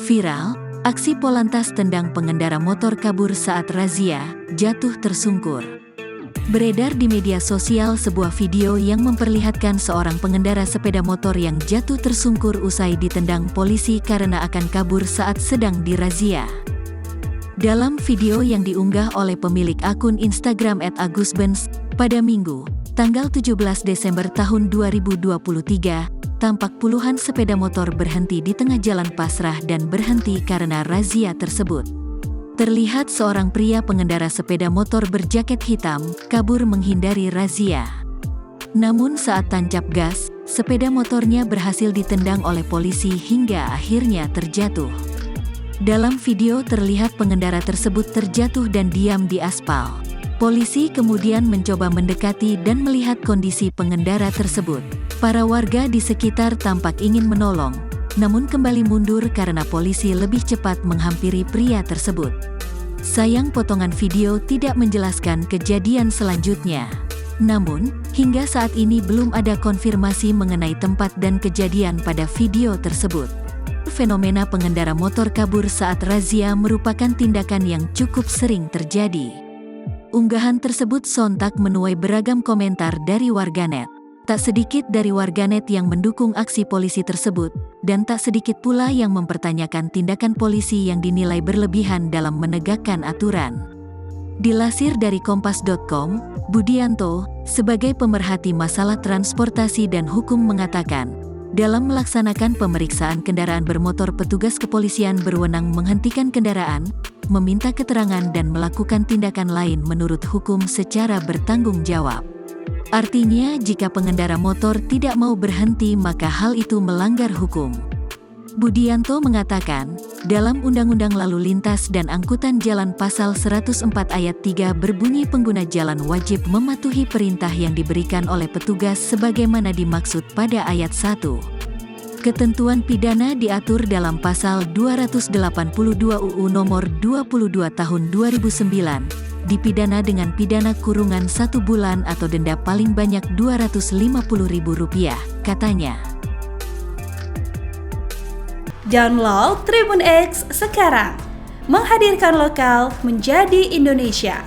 Viral, aksi Polantas tendang pengendara motor kabur saat razia, jatuh tersungkur. Beredar di media sosial sebuah video yang memperlihatkan seorang pengendara sepeda motor yang jatuh tersungkur usai ditendang polisi karena akan kabur saat sedang dirazia. Dalam video yang diunggah oleh pemilik akun Instagram @agusbenz pada Minggu, tanggal 17 Desember tahun 2023, tampak puluhan sepeda motor berhenti di tengah jalan pasrah dan berhenti karena razia tersebut. Terlihat seorang pria pengendara sepeda motor berjaket hitam kabur menghindari razia. Namun saat tancap gas, sepeda motornya berhasil ditendang oleh polisi hingga akhirnya terjatuh. Dalam video terlihat pengendara tersebut terjatuh dan diam di aspal. Polisi kemudian mencoba mendekati dan melihat kondisi pengendara tersebut. Para warga di sekitar tampak ingin menolong, namun kembali mundur karena polisi lebih cepat menghampiri pria tersebut. Sayang potongan video tidak menjelaskan kejadian selanjutnya. Namun, hingga saat ini belum ada konfirmasi mengenai tempat dan kejadian pada video tersebut. Fenomena pengendara motor kabur saat razia merupakan tindakan yang cukup sering terjadi. Unggahan tersebut sontak menuai beragam komentar dari warganet. Tak sedikit dari warganet yang mendukung aksi polisi tersebut, dan tak sedikit pula yang mempertanyakan tindakan polisi yang dinilai berlebihan dalam menegakkan aturan. Dilansir dari kompas.com, Budianto, sebagai pemerhati masalah transportasi dan hukum mengatakan, dalam melaksanakan pemeriksaan kendaraan bermotor, petugas kepolisian berwenang menghentikan kendaraan, meminta keterangan dan melakukan tindakan lain menurut hukum secara bertanggung jawab. Artinya, jika pengendara motor tidak mau berhenti maka hal itu melanggar hukum. Budianto mengatakan, dalam Undang-Undang Lalu Lintas dan Angkutan Jalan Pasal 104 Ayat 3 berbunyi pengguna jalan wajib mematuhi perintah yang diberikan oleh petugas sebagaimana dimaksud pada ayat 1. Ketentuan pidana diatur dalam Pasal 282 UU Nomor 22 Tahun 2009, dipidana dengan pidana kurungan 1 bulan atau denda paling banyak Rp250.000, katanya. Download Tribun X sekarang, menghadirkan lokal menjadi Indonesia.